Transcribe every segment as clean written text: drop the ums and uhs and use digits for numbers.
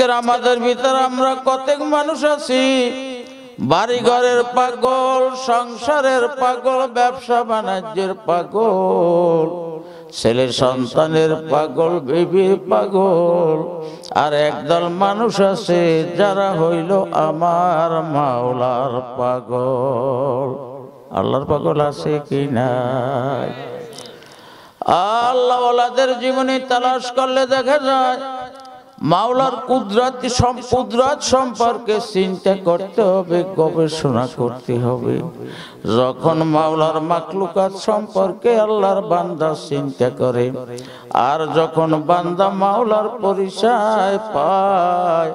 আমাদের ভিতর আমরা কতক মানুষ আছি বাড়ি ঘরের পাগল, সংসারের পাগল, ব্যবসা বাণিজ্যের পাগল, ছেলে সন্তানের পাগল, বিবির পাগল। আর একদল মানুষ আছে যারা হইল আমার মাওলার পাগল। আল্লাহর পাগল আছে কি নাই? আল্লাহ ওয়ালাদের জীবনী তালাশ করলে দেখা যায় মাওলার কুদরত সম্পর্কে চিন্তা করতে হবে, গবেষণা করতে হবে। যখন মাওলার মাখলুকাত সম্পর্কে আল্লাহর বান্দা চিন্তা করে, আর যখন বান্দা মাওলার পরিচয় পায়,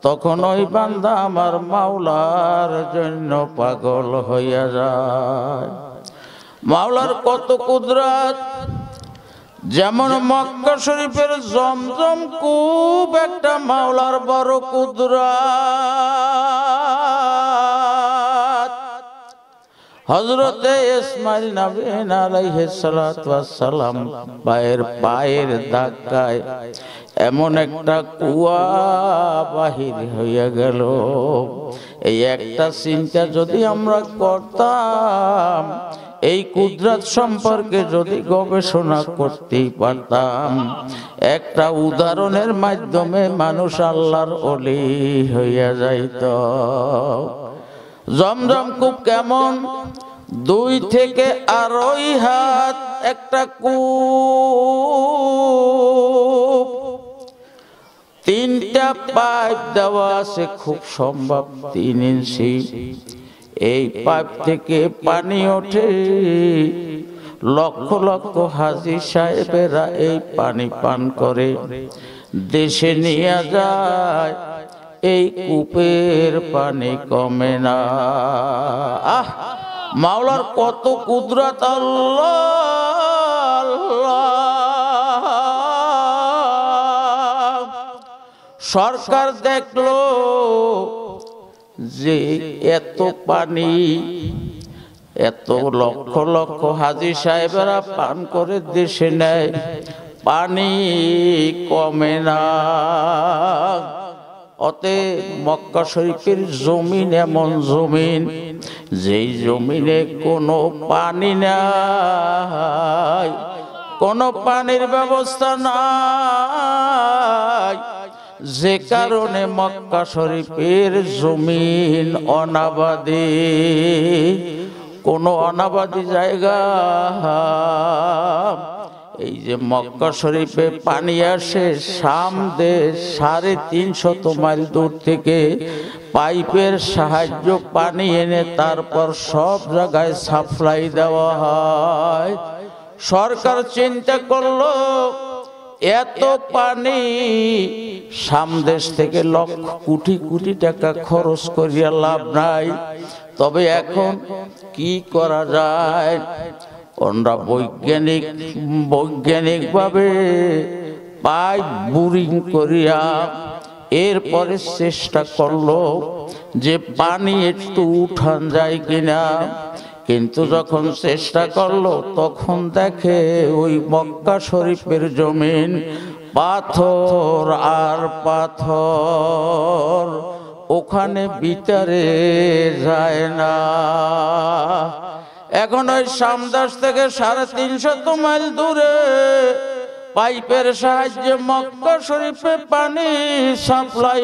তখন ওই বান্দা আমার মাওলার জন্য পাগল হইয়া যায়। মাওলার কত কুদরত! যেমন মক্কা শরীফের জমজম কূপ একটা মাওলার বড় কুদরত। হযরতে ইসমাঈল নবী আলাইহিস সালাতু ওয়াস সালাম পায়ের ধাক্কায় এমন একটা কুয়া বাহির হইয়া গেল। এই একটা চিন্তা যদি আমরা করতাম, এই কুদরত সম্পর্কে যদি গবেষণা করতে পারতাম, একটা উদাহরণের মাধ্যমে মানুষ আল্লাহর ওলি হইয়া যাইত। জমজম কূপ কেমন? 2 থেকে 2.5 হাত একটা কূপ, 3টা পাইপ দেওয়া আছে, খুব সম্ভব 3 ইঞ্চি। এই পাইপ থেকে পানি ওঠে, লক্ষ লক্ষ হাজী সাহেবেরা এই পানি পান করে, দেশে নিয়ে যায়। এই কূপের পানি কমে না। মাওলার কত কুদরত! আল্লাহ! সরকার দেখলো যে এত পানি, এত লক্ষ লক্ষ হাজী সাহেবেরা পান করে দেশে নেয়, পানি কমে না। অতএব মক্কা শরীফের জমিন এমন জমিন, যেই জমিনে কোনো পানি নাই, কোনো পানির ব্যবস্থা নাই, যে কারণে মক্কা শরীফের জমিন অনাবাদী। কোন অনাবাদী জায়গা? এই যে মক্কা শরীফে পানি আসে শাম দেশ 350 মাইল দূর থেকে পাইপের সাহায্য পানি এনে তারপর সব জায়গায় সাপ্লাই দেওয়া হয়। সরকার চিন্তা করলো এত পানি শাম দেশ থেকে লক্ষ কোটি কোটি টাকা খরচ করিয়া লাভ নাই। তবে এখন কি করা যায়? ওরা বৈজ্ঞানিকভাবে পাইপ বোরিং করিয়া এরপরে চেষ্টা করলো যে পানি একটু উঠান যায় কিনা। কিন্তু যখন চেষ্টা করলো তখন দেখে ওই মক্কা শরীফের জমিন পাথর আর পাথর, ওখানে ভিতরে যায় না। এখন ওই সামদাস থেকে 350 মাইল দূরে পাইপের সাহায্যে মক্কা শরীফে পানি সাপ্লাই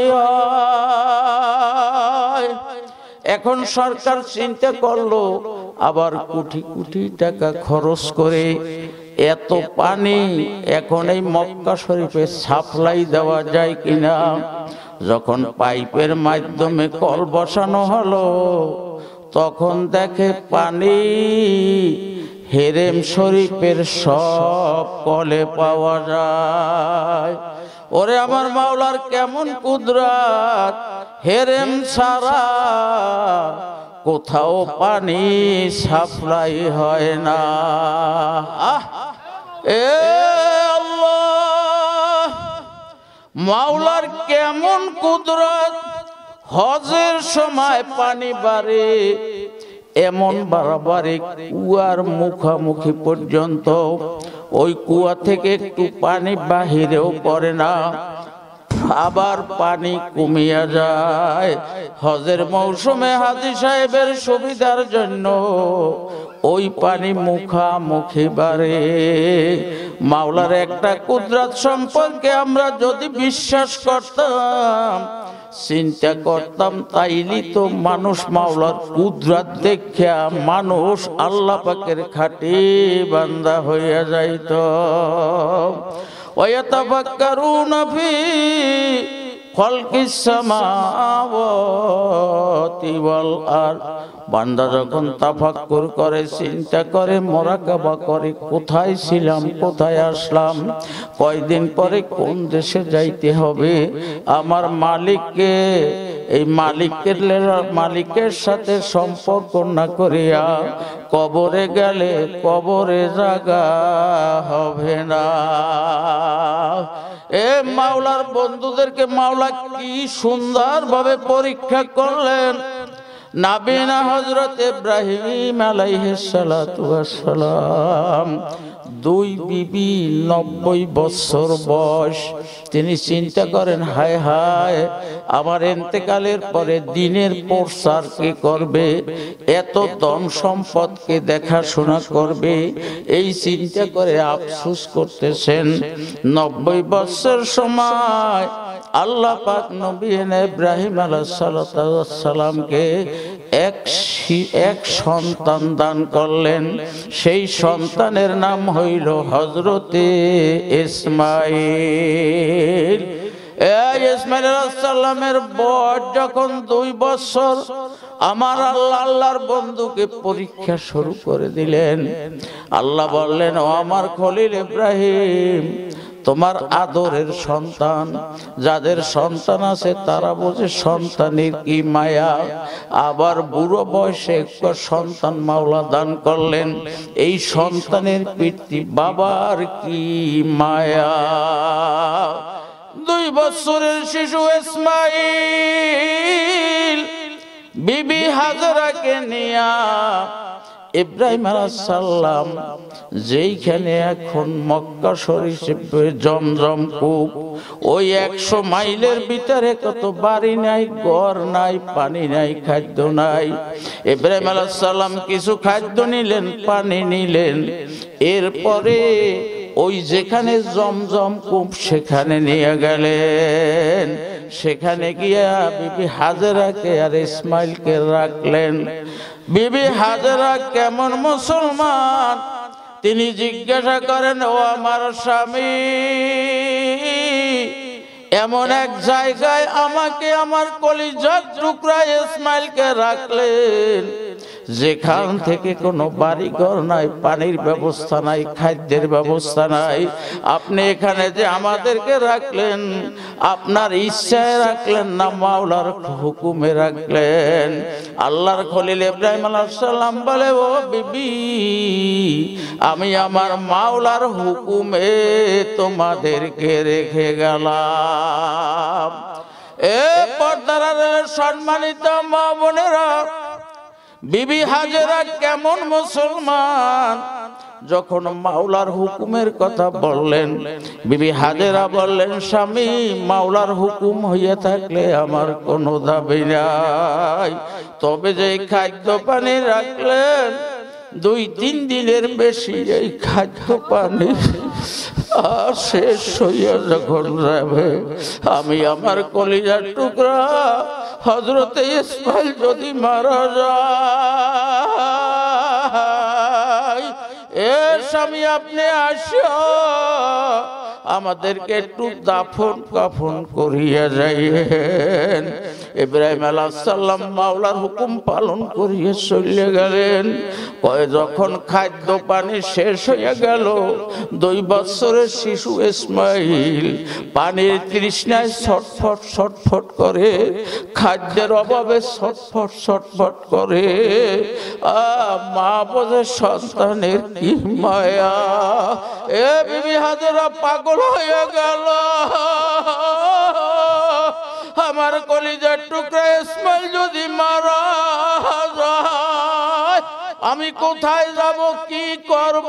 হয়। এখন সরকার চিন্তা করলো আবার কোটি কোটি টাকা খরচ করে এত পানি এখন এই মক্কা শরীফে সাপ্লাই দেওয়া যায় কিনা। যখন পাইপের মাধ্যমে কল বসানো হলো তখন দেখে পানি হেরেম শরীফের সব কলে পাওয়া যায়। ওরে আমার মাওলার কেমন কুদরত! হেরেম ছাড়া কোথাও পানি সাপ্লাই হয় না। এ আল্লাহ! মাওলার কেমন কুদরত! হজের সময় পানি বাড়ে, এমন বাড়াবাড়ি কুয়ার মুখামুখি পর্যন্ত, ওই কুয়া থেকে একটু পানি বাহিরেও পড়ে না। আবার পানি কমিয়া যায়। হজের মৌসুমে হাজী সাহেবের সুবিধার জন্য ওই পানি মুখামুখি বাড়ে। মাওলার একটা কুদরত সম্পর্কে আমরা যদি বিশ্বাস করতাম, চিন্তা করতাম, তাইলে তো মানুষ মাওলার কুদরত দেখিয়া মানুষ আল্লাহ পাকের খাঁটি বান্দা হইয়া যাইত। ওয়াতাফাক্কারুনা ফি খালকিস সামাওয়াতি ওয়াল আরদ। বান্দা যখন তাফাক্কুর করে, চিন্তা করে, মুরাকাবা করে, কোথায় ছিলাম, কোথায় আসলাম, কয়দিন পরে কোন দেশে যাইতে হবে, আমার মালিককে, এই মালিকের সাথে সম্পর্ক না করিয়া কবরে গেলে কবরে জায়গা হবে না। এ মাওলার বন্ধুদেরকে মাওলা কি সুন্দরভাবে পরীক্ষা করলেন। নাবিনা হযরত ইব্রাহিম আলাইহিস সালাতু ওয়াস সালাম, দুই বিবি 90 বছর বয়স। তিনি চিন্তা করেন, হায় হায়, আমার ইন্তেকালের পরে দিনের প্রচার কে করবে, এত ধন সম্পদকে দেখাশোনা করবে, এই চিন্তা করে আফসোস করতেছেন। 90 বছর সময় আল্লাহ পাক নবী ইব্রাহিম আলাইহিস সালামকে এক সন্তান দান করলেন। সেই সন্তানের নাম হইল হযরতে ইসমাঈল। ইসমাঈল আলাইহিস সালামের বয়স যখন 2 বছর, আমার আল্লাহর বন্ধুকে পরীক্ষা শুরু করে দিলেন। আল্লাহ বললেন, ও আমার খলিল ইব্রাহিম, তোমার আদরের সন্তান, যাদের সন্তান আছে তারা বোঝে সন্তানের কি মায়া। আবার বুড়ো বয়সে একটা সন্তান মাওলা দান করলেন, এই সন্তানের প্রীতি বাবার কি মায়া। 2 বছরের শিশু ইসমাঈল বিবি হাজরাকে নিয়া ইব্রাহিম আলাইহিস সালাম যেইখানে এখন মক্কা শরীফে জমজম কূপ, ওই 100 মাইলের ভিতরে কত বাড়ি নাই, ঘর নাই, পানি নাই, খাদ্য নাই। ইব্রাহিম আলাইহিস সালাম কিছু খাদ্য নিলেন, পানি নিলেন, এরপরে ওই যেখানে জমজম কূপ সেখানে নিয়ে গেলেন। সেখানে গিয়া বিবি হাজরাকে আর ইসমাইলকে রাখলেন। বিবি হাজরা কেমন মুসলমান, তিনি জিজ্ঞাসা করেন, ও আমার স্বামী, এমন এক জায়গায় আমাকে আমার কলিজার টুকরা ইসমাইলকে রাখলেন, যেখান থেকে কোনো বাড়িঘর নাই, পানির ব্যবস্থা নাই, খাদ্যের ব্যবস্থা নাই। আপনি এখানে যে আমাদেরকে রাখলেন, আপনার ইচ্ছায় রাখলেন না মাওলার হুকুমে রাখলেন? আল্লাহর খলিল ইব্রাহিম আলাইহিস সালাম বলে, ও বিবি, আমি আমার মাওলার হুকুমে তোমাদেরকে রেখে গেলাম। এ পর্দার সম্মানিত মা বোনেরা, বিবি হাজরা কেমন মুসলমান, যখন মাওলার হুকুমের কথা বললেন, বিবি হাজরা বললেন, স্বামী, মাওলার হুকুম হইয়া থাকলে আমার কোনো দাবি নাই, তবে যে খাদ্য পানি রাখলেন 2-3 দিনের বেশি এই খাদ্য পানি আর শেষ হইয়া যখন যাবে, আমি আমার কলিজার টুকরা হযরতে ইসমাঈল যদি মারা যায়, এ স্বামী, আপনি আসো, আমাদেরকে একটু দাফন কাফন করিয়া যাইয়েন। ইব্রাহিম আলাইহিস সালাম মাওলার হুকুম পালন করিয়া চলে গেলেন। যখন খাদ্য পানি শেষ হয়ে গেল, 2 বছরের শিশু ইসমাঈল পানির তৃষ্ণায় ছটফট ছটফট করে, খাদ্যের অভাবে ছটফট ছটফট করে। মা বোঝে সন্তানের কি মায়া। এ বিবি হাজরা পাগল হয়ে গেল, আমার কলিজার টুকরা ইসমাঈল যদি মারা যায়, আমি কোথায় যাব, কি করব?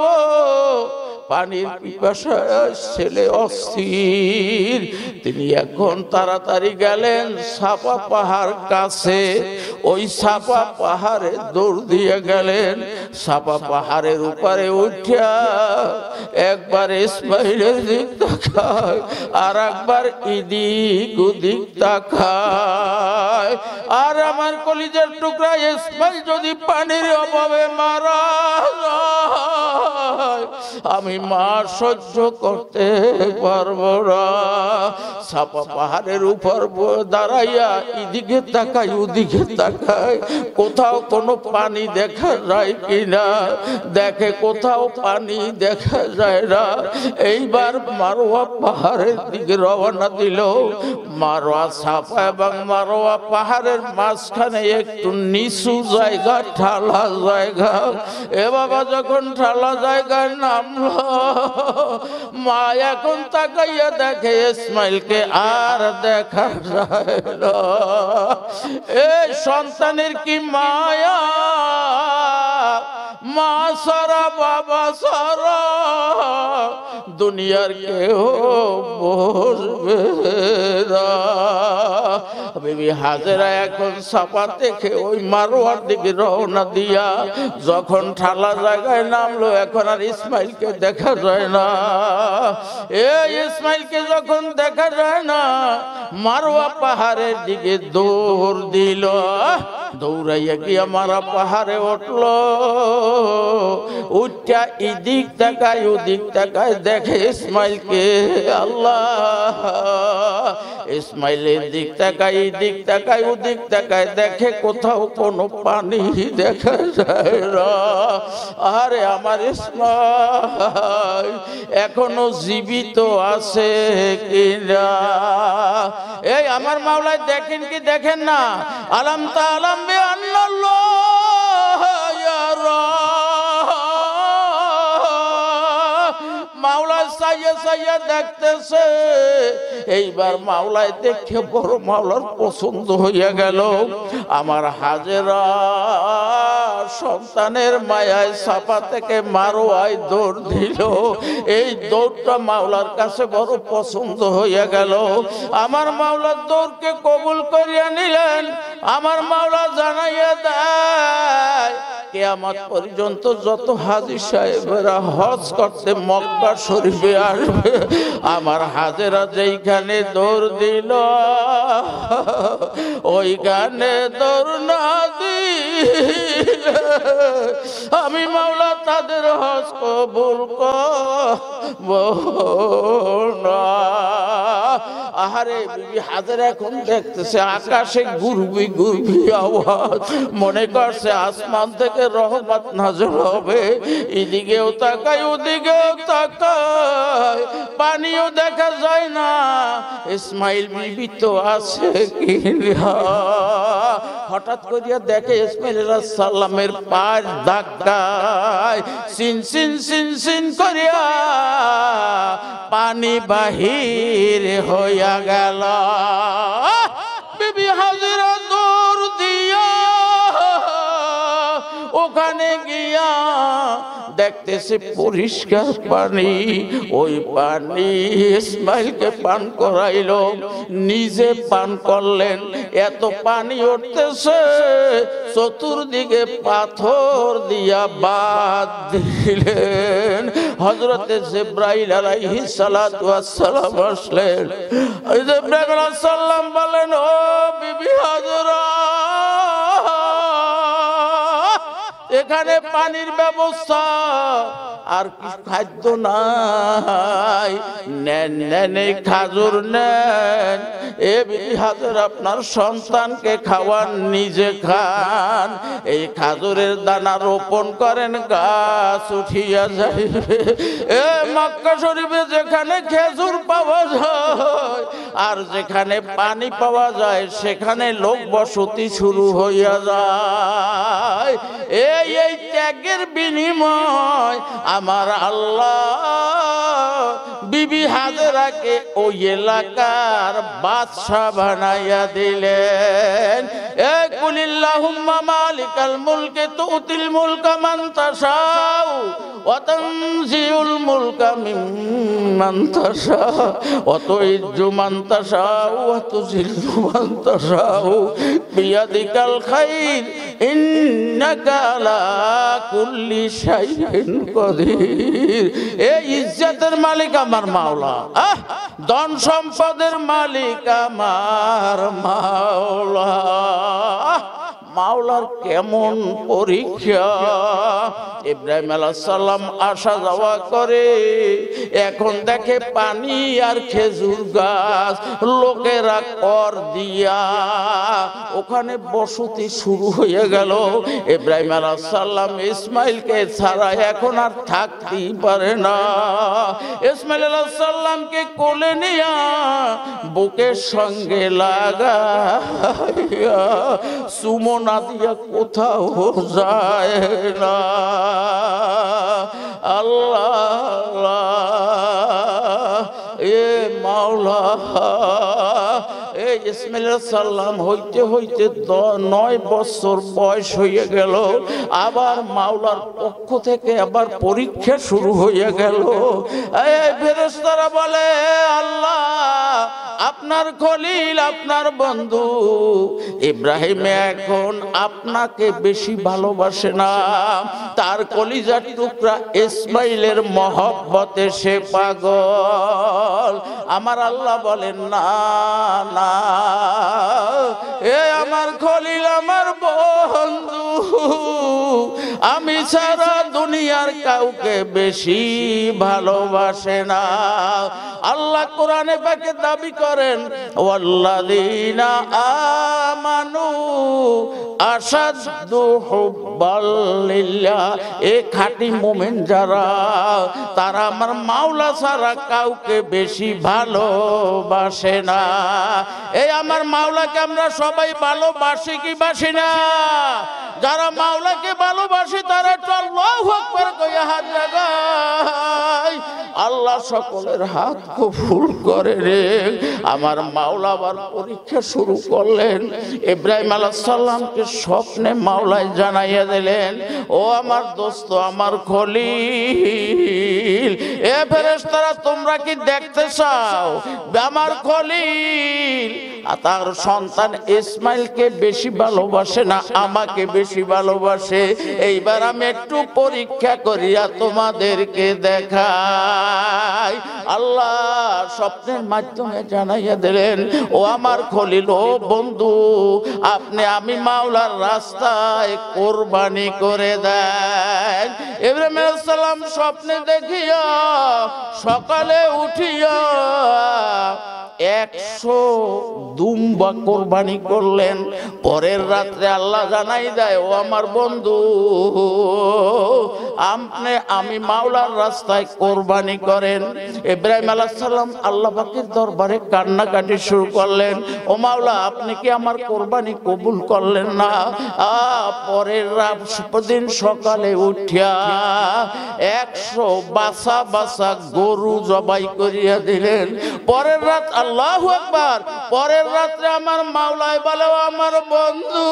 পানির পিপাসায় ছেলে অস্থির। তিনি এখন তাড়াতাড়ি গেলেন সাফা পাহাড় কাছে। ওই সাফা পাহাড়ে দৌড় দিয়ে গেলেন। সাফা পাহাড়ের উপরে উঠিয়া একবার ইসমাইলের দিক তাকায়, আর একবার এদিক ওদিক তাকায়। আর আমার কলিজার টুকরা ইসমাইল যদি পানির অভাবে মারা যায়, আমি মা সহ্য করতে পারবো না। সাফা পাহাড়ের উপর দাঁড়াইয়া এদিকে তাকায় ওদিকে তাকায়, কোথাও কোনো পানি দেখা যায় কিনা। দেখে কোথাও পানি দেখা যায় না। এইবার মারোয়া পাহাড়ের দিকে রওনা দিল। মারোয়া সাফা এবং মারোয়া পাহাড়ের মাঝখানে একটু নিচু জায়গা, ঢালা জায়গা। এ বাবা যখন ঢালা জায়গায় নামলো, মা এখন তাকাইয়া দেখে ইসমাইলকে আর দেখা যায় না। এই সন্তানের কি মায়া, মা সারা বাবা সারা দুনিয়ার কেউ বসবে না। বিবি হাজেরা এখন সাফা থেকে ওই মারোয়ার দিকে রওনা দিয়া যখন ঠালা জায়গায় নামলো, এখন আর ইসমাইলকে দেখা যায় না। এই ইসমাইলকে যখন দেখা যায় না, মারোয়া পাহাড়ের দিকে দৌড় দিল। দৌড়াইয়া গিয়া মারা পাহাড়ে উঠলো। উঠা এদিক তাকায় ওদিক তাকায়, দেখে ইসমাইলকে। আল্লাহ, ইসমাইলের দিক তাকায় এদিক তাকায় ওদিক তাকায়, দেখে কোথাও কোনো পানি দেখা যায় না। আরে আমার ইসমাইল এখনো জীবিত আছে কিনা। এই আমার মাওলাই দেখেন কি দেখেন না? আলাম তাআলাম বিআন্নাল্লাহ ইয়ারা। মাওলা সাইয়া সাইয়া দেখতেছে। এইবার মাওলায় দেখে বড় মাওলার পছন্দ হইয়া গেল। আমার হাজেরা সন্তানের মায়ায় সাফা থেকে মারোয়ায় দৌড় দিল। এই দৌড়টা মাওলার কাছে বড় পছন্দ হইয়া গেল। আমার মাওলার দৌড়কে কবুল করিয়া নিলেন। আমার মাওলা জানাইয়া দেয়, কিয়ামত পর্যন্ত যত হাজী সাহেবরা হজ করতে মক্কা শরীফে আসবে, আমার হাজেরা যেইখানে দৌড় দিল ওইখানে দৌড় না দিলে আমি মাওলা তাদের হজ কবুল করব না। আহারে বিবি হাজেরা এখন দেখতেছে আকাশে গুরবি গুরবি আওয়াজ। মনে করছে আসমান থেকে রহমত নাযিল হবে। এদিকেও তাকায় ওদিকেও তাকায়, পানিও দেখা যায় না। ইসমাইল জীবিত আছে কিনা। হঠাৎ করিয়া দেখে ইসমাইল আলাইহিস সালামের পায়ের ধাক্কায় সিন সিন সিন সিন করিয়া পানি বাহির হইয়া গেল। বিবি হাজেরা দৌড় দিয়া ওখানে গিয়া দেখতেছে পরিষ্কার পানি। ওই পানি ইসমাইলকে পান করাইল, নিজে পান করলেন। এত পানি উঠতেছে, চতুর্দিকে পাথর দিয়া বাদ দিলেন। হযরতে জিবরাইল আলাইহিস সালাতু ওয়াস সালাম আসলেন। জিবরাইল আলাইহিস সালাম বলেন, ও বিবি হাজেরা, এখানে পানির ব্যবস্থা আর কি খাদ্য নাই, নেন নেন এই খাজুর নেন। এ বিবি হাজেরা, আপনার সন্তানকে খাওয়ান, নিজে খান। এই খাজুরের দানা রোপণ করেন, গাছ উঠিয়া যাইবে। এ মক্কা শরীফে যেখানে খেজুর পাওয়া যায় আর যেখানে পানি পাওয়া যায় সেখানে লোক বসতি শুরু হইয়া যায়। এই ত্যাগের বিনিময় আমার আল্লাহ বিবি হাজেরাকে ওই এলাকার বাদশা বানাইয়া দিলেন। এ কুলিল্লাহুম্মা মালিকাল মুলকি তুতিল মুলকা মান তাশাউ ওয়া তানজিউল মুলকা মিম্মান তাশাউ ওয়া তুইজ্জু মান তাশাউ ওয়া তুযিল্লু মান তাশাউ বিয়াদিকাল খাইর ইন্নাকা আলা কুল্লি শাইইন কাদির। এই ইজ্জতের মালিক আমার মাওলা, ধন সম্পদের মালিক আমার মাওলা। মাওলার কেমন পরীক্ষা! ইব্রাহিম আলাইহিস সালাম আসা যাওয়া করে, এখন দেখে পানি আর খেজুর গাছ, লোকেরা কর দিয়া ওখানে বসতি শুরু হয়ে গেল। ইব্রাহিম আলাইহিস সালাম ইসমাইলকে ছাড়া এখন আর থাকতেই পারে না। ইসমাইল আলাইহিস সালামকে কোলে নিয়া বুকের সঙ্গে লাগাইয়া সুমন না দিয়া কোথাও যায় না। আল্লাহ এ মাওলা, এই ইসমাইল সালাম হইতে হইতে 9 বছর বয়স হয়ে গেল। আবার মাওলার পক্ষ থেকে আবার পরীক্ষা শুরু হয়ে গেল। এই ফেরেশতারা বলে, আল্লাহ আপনার খলিল, আপনার বন্ধু ইব্রাহিম এখন আপনাকে বেশি ভালোবাসে না, তার কলিজার টুকরা ইসমাইলের মহব্বতে সে পাগল। আমার আল্লাহ বলেন, না না, এ আমার খলিল, আমার বন্ধু আমি সারা দুনিয়ার কাউকে বেশি ভালোবাসে না। আল্লাহ কোরআনে পাকে দাবি করেন, ওয়াল্লাযীনা আমানু আশাদ্দু হুব্বাল লিল্লাহ। এ খাঁটি মুমিন যারা, তারা আমার মাওলা ছাড়া কাউকে বেশি ভালোবাসে না। এই আমার মাওলাকে আমরা সবাই ভালোবাসি কি বাসি না? যারা মাওলাকে ভালোবাসে তারা আল্লাহু আকবার কইয়া হাত লাগায়। আল্লাহ সকলের হাত কবুল করে রে। আমার মাওলা আবার পরীক্ষা শুরু করলেন। ইব্রাহিম আলাইহিস সালামকে স্বপ্নে মাওলাই জানাইয়া দিলেন, ও আমার দোস্ত, আমার খলিল, এ ফেরেশতারা তোমরা কি দেখতে চাও আমার খলিল তার সন্তান ইসমাইলকে বেশি ভালোবাসে না আমাকে বেশি ভালোবাসে? এইবার আমি একটু পরীক্ষা করিয়া তোমাদেরকে দেখাই। আল্লাহ স্বপ্নের মাধ্যমে জানাইয়া দিলেন, ও আমার খলিল, ও বন্ধু, আপনি আমি মাওলার রাস্তায় কোরবানি করে দেন। ইব্রাহিম আলাইহিস সালাম স্বপ্নে দেখিয়া সকালে উঠিয়া 100 দুম্বা কোরবানি করলেন। পরের রাত্রে আল্লাহ জানাই দেয়, ও আমার বন্ধু, আপনি আমি মাওলার রাস্তায় কোরবানি করেন। ইব্রাহিম আলাইহিস সালাম আল্লাহ পাকের দরবারে কান্নাকাটি শুরু করলেন, ও মাওলা, আপনি কি আমার কোরবানি কবুল করলেন না? পরের দিন সকালে উঠিয়া 100 বাসা বাসা গরু জবাই করিয়া দিলেন। পরের রাত, আল্লাহু আকবার, পরের রাত্রে আমার মাওলাই বলে, আমার বন্ধু,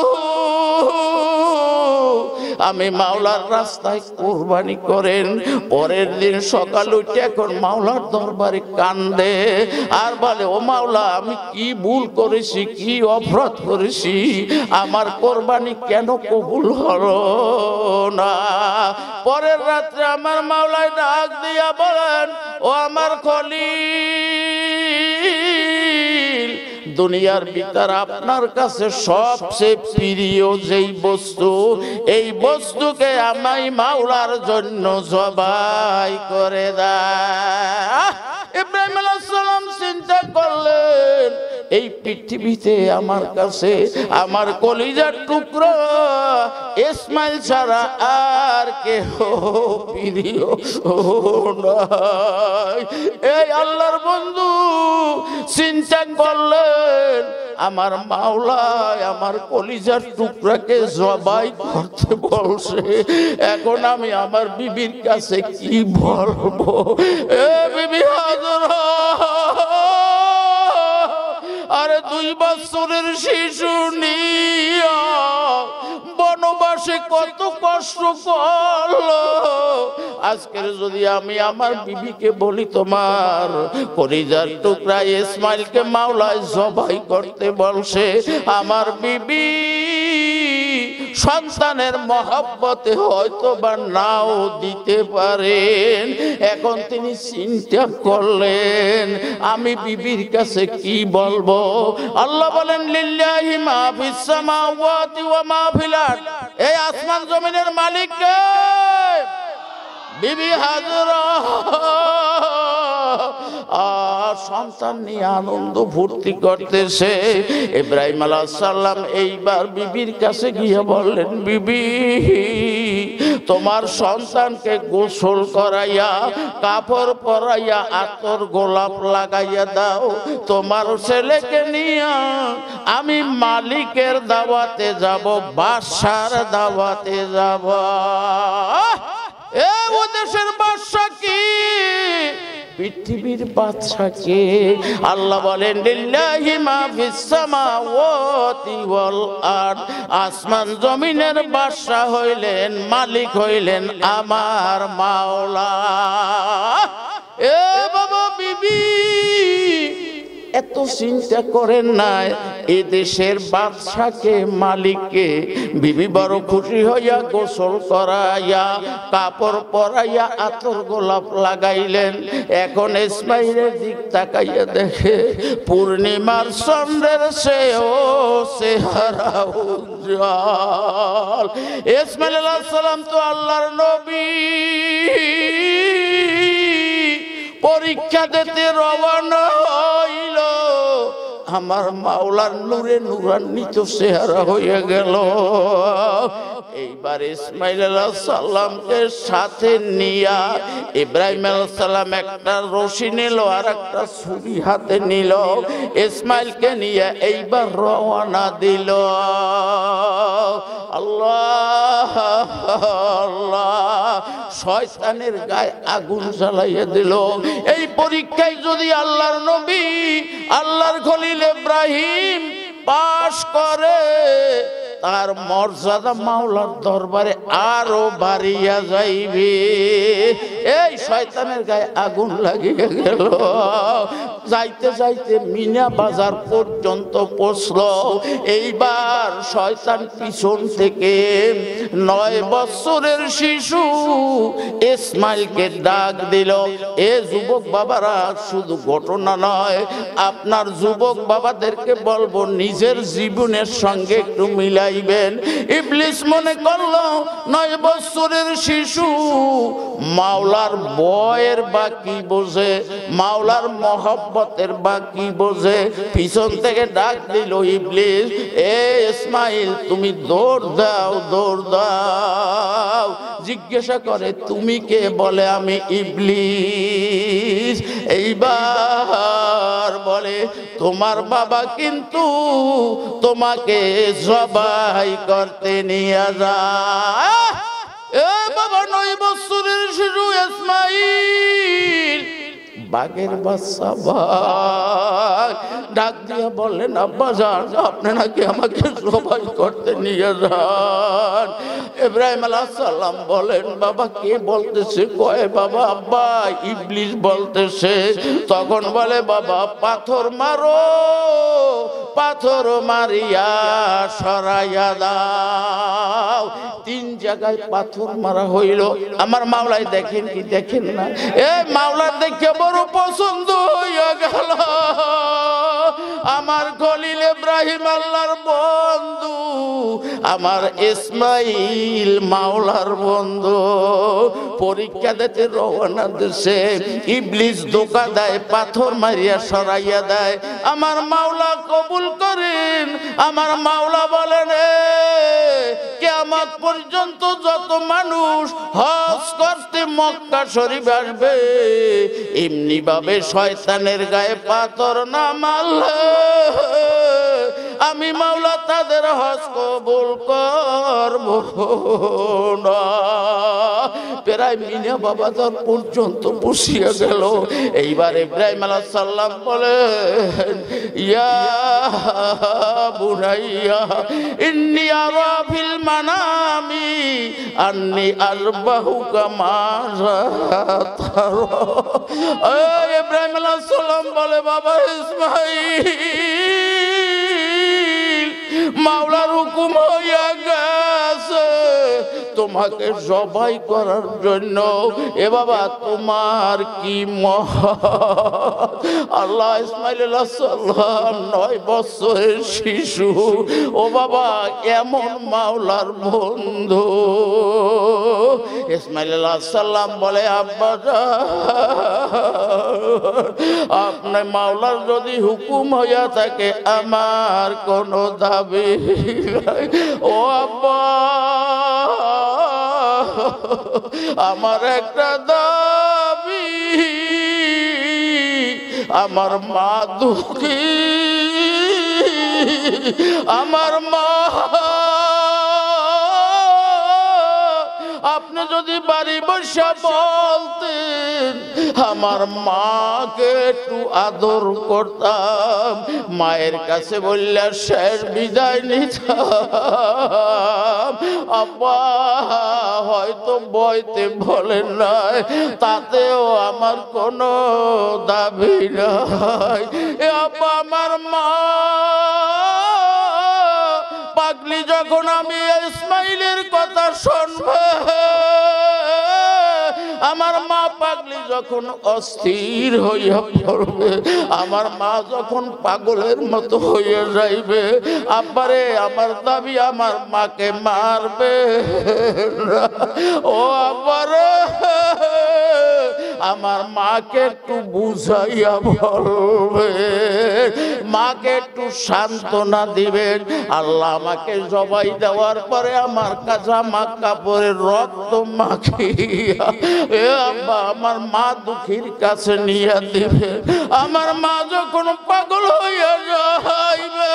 আমি মাওলার রাস্তায় কোরবানি করেন। পরের দিন সকাল উঠে এখন মাওলার দরবারে কান্দে আর বলে, ও মাওলা, আমি কি ভুল করেছি, কি অপরাধ করেছি, আমার কোরবানি কেন কবুল হলো না? পরের রাত্রে আমার মাওলাই ডাক দিয়া বলেন, ও আমার খলিল, দুনিয়ার ভিতর আপনার কাছে সবচেয়ে প্রিয় যেই বস্তু, এই বস্তুকে আমি মাওলার জন্য জবাই করে দেয়। ইব্রাহিম আলাইহিস সালাম চিন্তা করলেন, এই পৃথিবীতে আমার কাছে আমার কলিজার টুকরো ইসমাইল ছাড়া আর কেহ প্রিয় নাই। এই আল্লাহর বন্ধু চিন্তা করলেন, আমার মাওলায় আমার কলিজার টুকরাকে জবাই করতে বলছে। এখন আমি আমার বিবির কাছে কি বলবো? এ বিবি হাজরা, আরে 2 বছরের শিশু নিয়া বনবাসে কত কষ্ট করলো। আজকের যদি আমি আমার বিবিকে বলি তোমার কলিজার টুকরা ইসমাইলকে মাওলায় জবাই করতে বলছে, আমার বিবি সন্তানের মহব্বতে হয়তো বা নাও দিতে পারেন। এখন তিনি চিন্তা করলেন আমি বিবির কাছে কি বলবো। আল্লাহ বলেন লিল্লাহি মা ফিস সামাওয়াতি ওয়া মা ফিল আরদ, এই আসমান জমিনের মালিক কে? বিবি হাজরা সন্তান নিয়ে আনন্দ ফুর্তি করতেছে। ইব্রাহিম আলাইহিস সালাম এইবার বিবির কাছে গিয়ে বললেন, বিবি তোমার সন্তানকে গোসল করাইয়া কাপড় পরাইয়া আতর গোলাপ লাগাইয়া দাও, তোমার ছেলেকে নিয়ে আমি মালিকের দাওয়াতে যাব, বাদশার দাওয়াতে যাব। এ ও দেশের বাদশা কি? পৃথিবীর বাদশা কে? আল্লাহ বলেন লিল্লাহি মা ফিস সামাওয়াতি ওয়াল আরদ, আসমান জমিনের বাদশা হইলেন, মালিক হইলেন আমার মাওলা। এ বাবা বিবি এত চিন্তা করেন না, এই দেশের বাদশাকে মালিককে। বিবি বড় খুশি হইয়া গোসল করাইয়া কাপড় পরাইয়া আতর গোলাপ লাগাইলেন। এখন ইসমাইলের দিক তাকাইয়া দেখে পূর্ণিমার চন্দ্রের চেয়েও চেহারা উজ্জ্বল। ইসমাইল আলাইহিস সালাম তো আল্লাহর নবী, পরীক্ষা দিতে রওনা হইল। আমার মাওলার নূরে নূরান্বিত চেহারা হয়ে গেল। এইবার ইসমাইল আলাইহিস সালামকে সাথে নিয়া ইব্রাহিম আলাইহিস সালাম একটা রশি নিল আর একটা ছুরি হাতে নিল। ইসমাইলকে নিয়ে এইবার রওনা দিল। আল্লাহ আল্লাহ, শয়তানের গায়ে আগুন জ্বালাইয়া দিল। এই পরীক্ষায় যদি আল্লাহর নবী আল্লাহর খলিল ইব্রাহিম পাশ করে, তার মর্যাদা মাওলার দরবারে আরো বাড়িয়া যাইবে। এই শয়তানের গায়ে আগুন লাগিয়ে গেল। যাইতে যাইতে মিনা বাজার পর্যন্ত পৌঁছলো। এইবার শয়তান পিছন থেকে 9 বছরের শিশু ইসমাইলকে ডাক দিল। এ যুবক বাবারা, শুধু ঘটনা নয়, আপনার যুবক বাবাদেরকে বলবো নিজের জীবনের সঙ্গে একটু মিলাইবেন। ইবলিস মনে করলো 9 বছরের শিশু মাওলার বয়ের বাকি বোঝে, মাওলার মহব্বতের বাকি বোঝে। পিছন থেকে ডাক দিল ইবলিস, এ ইসমাইল তুমি দৌড় দাও, দৌড় দাও। জিজ্ঞাসা করে তুমি কে? বলে আমি ইবলিস। এইবার বলে তোমার বাবা কিন্তু তোমাকে জবাই করতে নিয়ে যায়। এ বাবা 9 বছরের শিশু ইসমাইল বাঘের বাচ্চা বাঘ ডাক দিয়া বললেন, আব্বা জান আপনি নাকি আমাকে জবাই করতে নিয়ে যান। ইব্রাহিম আলাইহিস সালাম বলেন, বাবা কে বলতেছে? কয় বাবা আব্বা ইবলিস বলতেছে। তখন বলে বাবা পাথর মারো, পাথর মারিয়া সরাইয়া দাও। 3 জায়গায় পাথর মারা হইল। আমার মাওলাই দেখেন কি দেখেন না? এ মাওলার দেখে বড় পছন্দ হইয়া গেল। আমার খলিল ইব্রাহিম আল্লাহর বন্ধু, আমার ইসমাইল মাওলার বন্ধু। পরীক্ষা দিতে রওনা দিছে। ইবলিস ধোঁকা দেয়, পাথর মারিয়া সরাইয়া দেয়। আমার মাওলা কবুল করেন। আমার মাওলা বলেন, কিয়ামত পর্যন্ত যত মানুষ হজ করতে মক্কা শরীফ আসবে, এমনি ভাবে শয়তানের গায়ে পাথর না মারলে আমি মাওলা তাদের হজ কবুল করব না। প্রায় মিনা বাবাজার পর্যন্ত বসিয়া গেল। এইবার ইব্রাহিম আলাইহিস সালাম বলেন, ইয়া বুনাইয়া ইন্নী আরা ফিল মানামি আন্নী আযবাহুকা মাযা তারা। ইব্রাহিম আলাইহিস সালাম বলে, বাবা ইসমাঈল, মাওলার হুকুম হইয়া গেছে তোমাকে জবাই করার জন্য। এ বাবা তোমার কি আল্লাহ ইসমাঈল আলাইহিস সালাম 9 বছরের শিশু। ও বাবা, এমন মাওলার বন্ধু। ইসমাঈল আলাইহিস সালাম বলে, আব্বা আপনার মাওলার যদি হুকুম হইয়া থাকে আমার কোনো দাবি নাই। ও আব্বা, আমার একটা দাবি, আমার মা দুঃখী, আমার মা, আপনি যদি বাড়ি বসে বলতেন আমার মাকে একটু আদর করতাম, মায়ের কাছে বললে শেষ বিদায় নিতাম। আব্বা হয়তো বইতে বলেন নাই, তাতেও আমার কোনো দাবি নাই। আব্বা, আমার মা পাগলি যখন আমি ইসমাঈলের কথা শুনবে, আমার মা পাগলি যখন অস্থির হইয়া পড়বে, আমার মা যখন পাগলের মতো হইয়া যাইবে, আব্বারে আমার দাবি আমার মাকে মারবে। ও আব্বারে, আমার মাকে একটু বুঝাইয়া বলবে, মাকে একটু সান্ত্বনা দিবেন। আল্লাহ আমাকে জবাই দেওয়ার পরে আমার কাজামা কাপড়ের রক্ত মাখিয়া এ আব্বা আমার মা দুঃখীর কাছে নিয়ে দিবে। আমার মা যখন পাগল হইয়া যাইবে,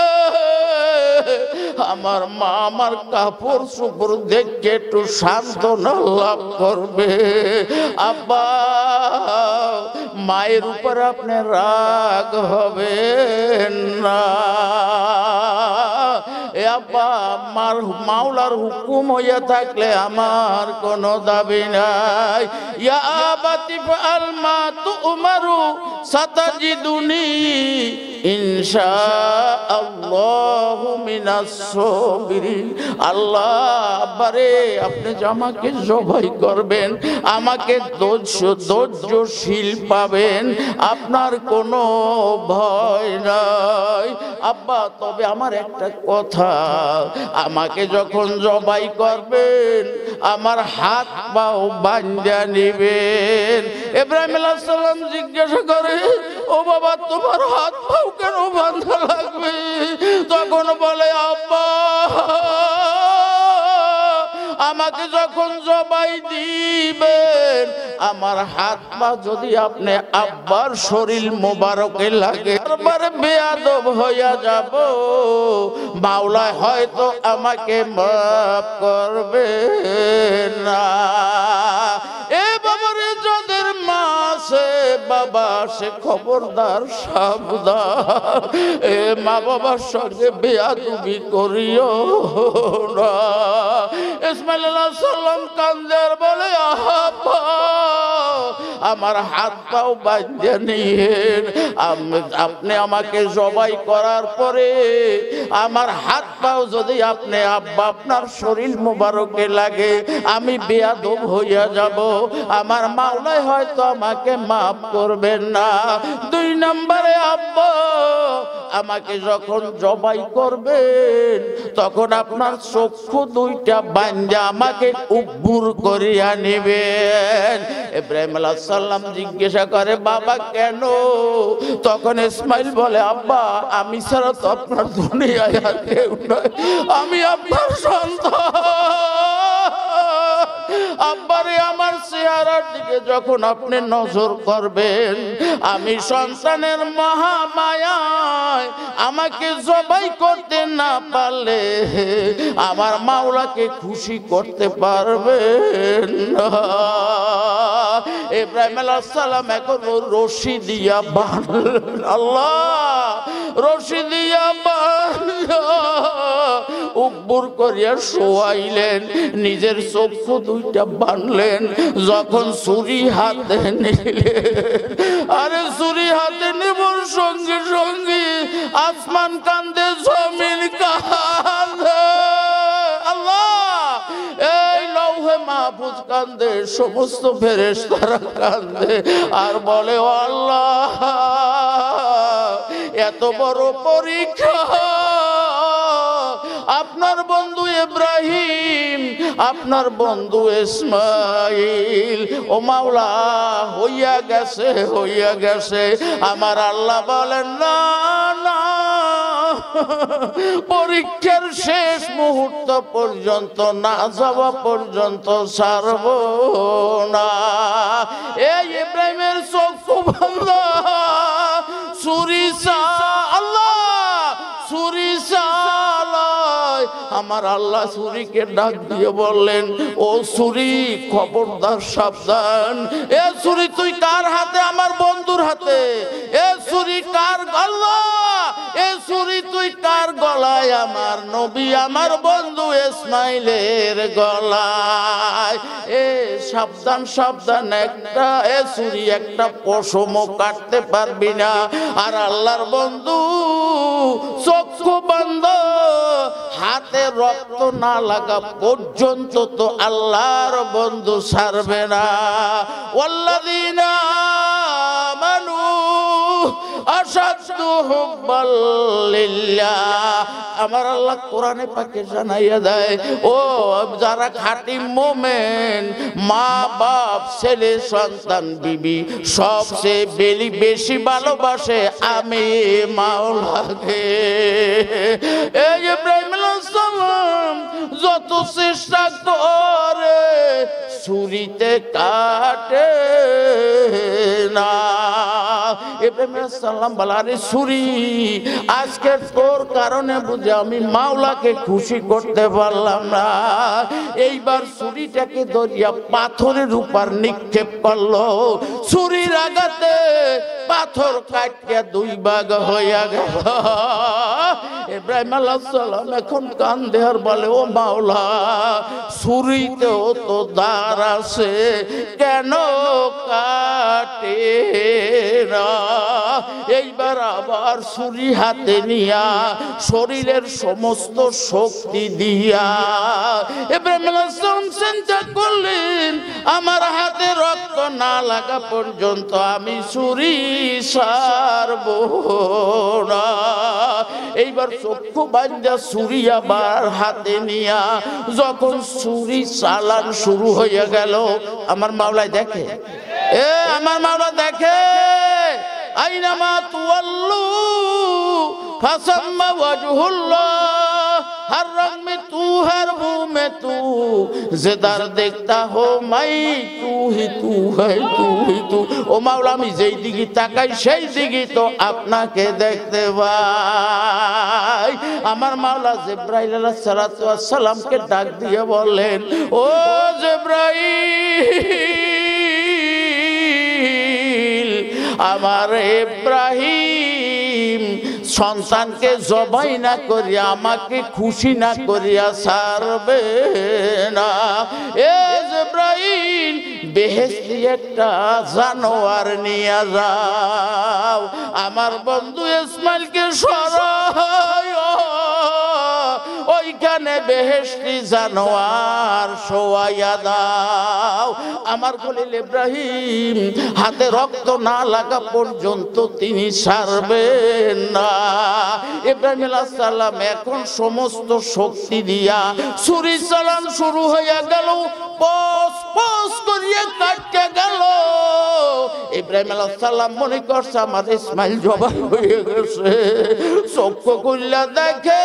আমার মা আমার কাপড় চোপড় দেখে একটু সান্ত্বনা লাভ করবে। আব্বা, মায়ের উপর আপনি রাগ হবেন না। আব্বা, আমার মাওলার হুকুম হইয়া থাকলে আমার কোনো দাবি নাই। ইয়া আবাতি ফাআল মা তু'মারু সাতাজিদুনি ইনশাআল্লাহু মিনাস সাবিরিন। আল্লাহ, আব্বারে আপনি যে আমাকে জবাই করবেন, আমাকে ধৈর্যশীল পাবেন, আপনার কোনো ভয় নাই। আব্বা, তবে আমার একটা কথা, আমাকে যখন জবাই করবেন আমার হাত পাও বাঁধা নিবেন। ইব্রাহিম আলাইহিস সালাম জিজ্ঞাসা করে, ও বাবা তোমার হাত পাও কেন বাঁধা লাগবে? তখন বলে, আব্বা আমাকে যখন জবাই দিবেন আমার হাত পা যদি আপনি আব্বার শরীর মোবারকে লাগে, একবারে বেয়াদব হইয়া যাব, মাওলা হয়তো আমাকে মাফ করবে না। এ বাবারে, যাদের মা আছে বাবা সে খবরদার সাবধান, এ মা বাবার সঙ্গে বেয়াদবি করিও না। ইসমাঈল আলাইহিস সালাম কান্দের বলে, আব্বা আমার হাত পাও বাঁধিয়ে নিয়েন, আপনি আমাকে জবাই করার পরে আমার হাত পাও যদি আপনি আব্বা আপনার শরীর মোবারকে লাগে আমি বেয়াদব হইয়া যাব, আমার মাওলাই হয়তো আমাকে মাফ করবেন না। 2 নম্বরে, আব্বা আমাকে যখন জবাই করবেন তখন আপনার চক্ষু 2টা বাঁধা আমাকে উব্বুর করিয়া নেবেন। ইব্রাহিম আলাইহিস সালাম জিজ্ঞাসা করে, বাবা কেন? তখন ইসমাঈল বলে, আব্বা আমি ছাড়া তো আপনার দুনিয়ায় আর কেউ নাই, আমি আপনার সন্তান, আব্বারে আমার চেহারার দিকে যখন আপনি নজর করবেন, আমি সন্তানের মহামায়ায় আমাকে জবাই করতে না পারলে আমার মাওলাকে খুশি করতে পারবেন না। ইব্রাহিম আলাইহিস সালাম এখন রশি দিয়া বাঁধলেন, আল্লাহ রশি দিয়া উপর করিয়া শোয়াইলেন, নিজের চক্ষু দুইটা বাঁধলেন। যখন ছুরি হাতে নিলেন, আরে ছুরি হাতে নেবার সঙ্গে সঙ্গে আসমান কান্দে, জমিন কান্দে, আল্লাহ এই লৌহে মাহফুজ কান্দে, সমস্ত ফেরেশতারা কান্দে আর বলে, ও আল্লাহ এত বড় পরীক্ষা আপনার বন্ধু ইব্রাহিম, আপনার বন্ধু ইসমাইল, ও মাওলা হইয়া গেছে, হইয়া গেছে। আমার আল্লাহ বলেন, না না, পরীক্ষার শেষ মুহূর্ত পর্যন্ত না যাওয়া পর্যন্ত ছাড়ব না। এই ইব্রাহিমের চক্ষু বন্ধ, ছুরি আল্লাহ ছুরি চালায়। আমার আল্লাহ ছুরিকে ডাক দিয়ে বললেন, ও ছুরি খবরদার, সাবধান। এ ছুরি তুই কার হাতে? আমার বন্ধুর হাতে। এ ছুরি কার? আল্লাহ এ ছুরি তুই কার গলায়? আমার নবী, আমার বন্ধু ইসমাইলের গলায়। এ সাবধান, সাবধান, একটা এ ছুরি একটা পশমও কাটতে পারবি না। আর আল্লাহর বন্ধু চক্ষু বন্ধ, হাতে রক্ত না লাগা পর্যন্ত তো আল্লাহর বন্ধু ছাড়বে না। ওয়াল্লাযীনা আমানু আশাদ্দু হুব্বাল লিল্লাহ। আমার আল্লাহ কোরআনে পাকে জানাইয়া দেয়, ও যারা খাঁটি মুমিন, মা বাপ ছেলে সন্তান বিবি সবচেয়ে বেশি ভালোবাসে আমি মাওলাকে। এই ইব্রাহিম আলাইহিস সালাম যত চেষ্টা করে ছুরিতে কাটে না। ইব্রাহিম আলাইহিস সালাম বলে, আরে ছুরি, আজকে তোর কারণে বুঝে আমি মাওলাকে খুশি করতে পারলাম না। এইবার ছুরিটাকে ধরিয়া পাথরের উপর নিক্ষেপ করলো। ছুরির আঘাতে পাথর কাটিয়া দুই ভাগ হইয়া গেল। ইব্রাহিম আলাইহিস সালাম এখন কান্দে আর বলে, ও মাওলা, ছুরিতেও তো ধার আছে, কেন কাটে না? এইবার আবার ছুরি হাতে নিয়া শরীরের সমস্ত শক্তি দিয়া ইব্রাহিম আলাইহিস সালাম চিন্তা করলেন, আমার হাতে রক্ত না লাগা পর্যন্ত আমি ছুরি ছাড়ব না। এইবার চক্ষু বাঁধা ছুরি আবার হাতে নিয়া যখন ছুরি চালান শুরু হয়ে গেল, আমার মাওলা দেখে, আমার মাওলা দেখে, আইনামা তুওয়াল্লু ফাসাম্মা ওয়াজহুল্লাহ, हर रंग में तू, हर बू में तू, जिधर देखता हो मैं तू ही तू है, तू ही तू। ও মাওলা, আমি যেই দিকে তাকাই সেই দিকে তো আপনাকে দেখতে পাই। আমার মাওলা জিবরাইল আলাইহিস সালাতু ওয়াস সালামকে ডাক দিয়ে বললেন, ও জিবরাইল, আমার ইব্রাহিম সন্তানকে জবাই না করিয়া, আমাকে খুশি না করিয়া ছাড়বে না। এ জিবরাইল, বেহেশতি একটা জানোয়ার নিয়ে যাও, আমার বন্ধু ইসমাইলকে সরাই, ওইখানে বেহেশতি জানোয়ার শোয়াইয়া দাও। আমার খলিল ইব্রাহিম হাতে রক্ত না লাগা পর্যন্ত তিনি ছাড়বেন না। ইব্রাহিম আলাইহিস সালাম এখন সমস্ত শক্তি দিয়া ছুরি চালান শুরু হইয়া গেল, পস পস করিয়া কাটতে গেল। ইব্রাহিম আলাইহিস সালাম মনে করছে আমার ইসমাইল জবাই হয়ে গেছে। চক্ষু খুললা দেখে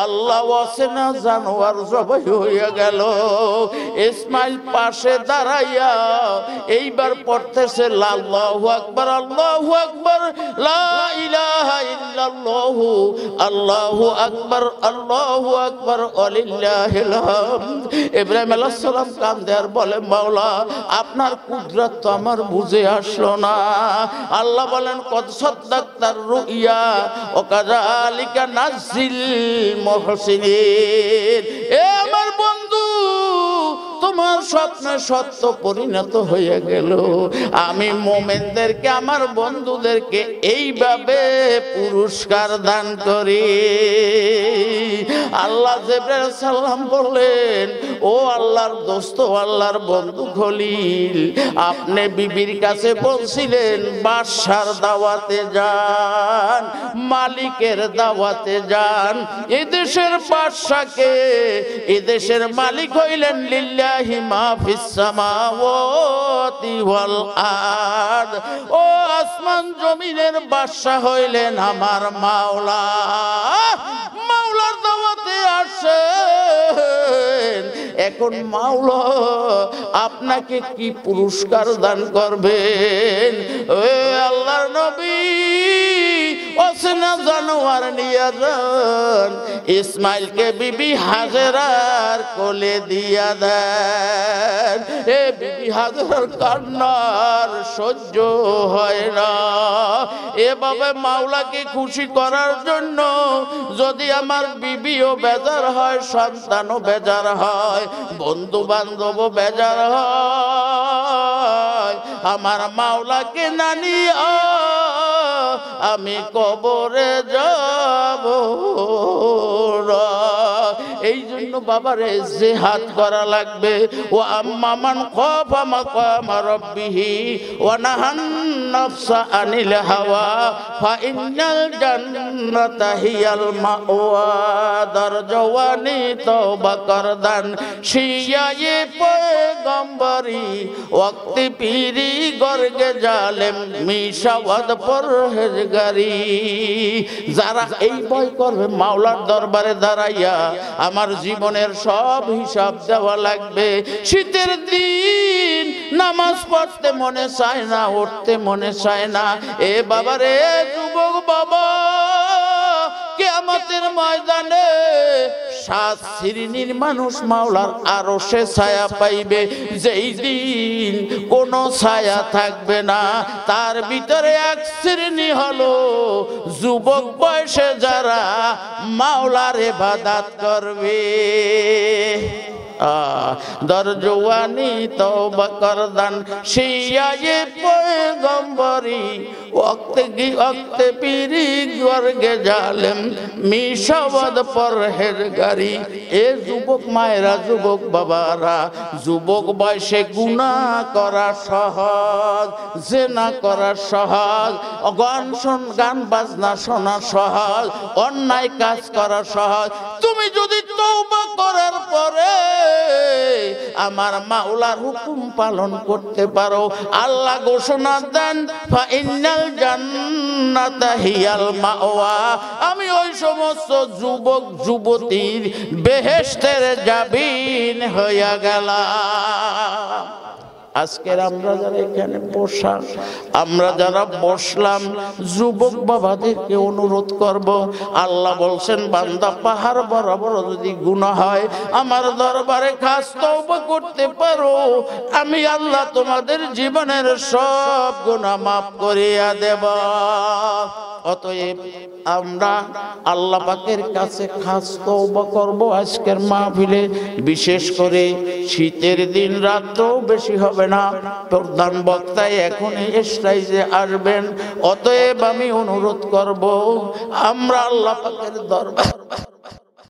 আল্লাহ অচেনা জানোয়ার জবাই হইয়া গেল। ইসমাইল পাশে দাঁড়াইয়া এইবার পড়তেছে আল্লাহু আকবার, আল্লাহু আকবার, লা ইলাহা ইল্লাল্লাহু, আল্লাহু আকবার, আল্লাহু আকবার, ওয়ালিল্লাহিল হামদ। ইব্রাহিম আলাইহিস সালাম কান্দে আর বলে, মাওলা আপনার কুদরত তো আমার বুঝে আসলো না। আল্লাহ বলেন, কদ সাদ্দাকতার রুইয়া ওয়া কাযালিকা নাজিল মুহসিনিন। এ আমার বন্ধু, তোমার স্বপ্ন সত্য পরিণত হয়ে গেল। আমি মুমিনদেরকে, আমার বন্ধুদেরকে এইভাবে পুরস্কার দান করি। আল্লাহ জিবরাইল সালাম বললেন, ও আল্লাহর দোস্ত, আল্লাহর বন্ধু খলিল, আপনি বিবির কাছে বলছিলেন বাদশার দাওয়াতে যান, মালিকের দাওয়াতে যান। এদেশের বাদশাকে, এদেশের মালিক হইলেন লিল্লাহি মা ফিস সামাওয়াতি ওয়াল আরদ। ও আসমান জমিনের বাদশা হইলেন আমার মাওলা। মাওলার দাওয়াতে আসেন। এখন মাওলা আপনাকে কি পুরস্কার দান করবেন? ও আল্লাহর নবী, অচেনা জানোয়ার নিয়ে যান, ইসমাইলকে বিবি হাজেরার কোলে দিয়া দেন। এ বিবি হাজেরার কান্নার সহ্য হয় না। এভাবে মাওলাকে খুশি করার জন্য যদি আমার বিবিও বেজার হয়, সন্তানও বেজার হয়, বন্ধু বান্ধবও বেজার হয়, আমার মাওলাকে না নিয়া আমি কবরে যাব না। এই জন্য বাবারে জিহাদ করা লাগবে। ও আম্মা মান খাফা মাকামা রাব্বিহি ওয়া নাহান নাফসা আনিল হাওয়া ফা ইন্নাল জান্নাতা হিয়াল মাওয়া। দর জওয়ানি তওবা করদান শিয়ায়ে পয়গম্বরি ওয়াক্তি পীরি গর্গে জালেম মিশাওয়াদ পরহেজগারি। যারা এই ভয় করবে মাওলার দরবারে দাঁড়াইয়া আমার জীবনের সব হিসাব দেওয়া লাগবে। শীতের দিন নামাজ পড়তে মনে চায় না, উঠতে মনে চায় না। এ বাবা রে যুবক বাবা, কিয়ামতের ময়দানে 7 শ্রেণীর মানুষ মাওলার আরশে ছায়া পাইবে। যেই দিন কোনো ছায়া থাকবে না, তার ভিতরে 1 শ্রেণী হলো যুবক বয়সে যারা মাওলার ইবাদত করবে। দর জওয়ানি তওবা করদান শিয়ায়ে পয়গম্বরি ওয়াক্তে পীরি গর্গে জালেম মিশাওয়াদ পরহেজগারি। এ যুবক মায়েরা, যুবক বাবারা, যুবক বয়সে গুনাহ করা সহজ, জিনা করা সহজ, গান বাজনা শোনা সহজ, অন্যায় কাজ করা সহজ। তুমি যদি তওবা করার পরে আমার মাওলার হুকুম পালন করতে পারো, আল্লাহ ঘোষণা দেন ফা ইন্নাল জান্নাতা হিয়াল মাওয়া। আমি ওই সমস্ত যুবক যুবতীর বেহেশতের জাবিন হইয়া গেলাম। আজকের আমরা যারা এখানে বসা, আমরা যারা বসলাম, যুবক বাবাদেরকে অনুরোধ করব। আল্লাহ বলছেন, বান্দা পাহাড় বরাবর যদি গুনাহ হয় আমার দরবারে খাস তওবা করতে পারো, আমি আল্লাহ তোমাদের জীবনের সব গুনাহ মাফ করিয়া দেব। অতএব আমরা আল্লাহ পাকের কাছে খাস তওবা করব আজকের মাহফিলে। বিশেষ করে শীতের দিন, রাতও বেশি হবে না, প্রধান বক্তায় এখন স্টেজে আসবেন। অতএব আমি অনুরোধ করব, আমরা আল্লাহ পাকের দরবার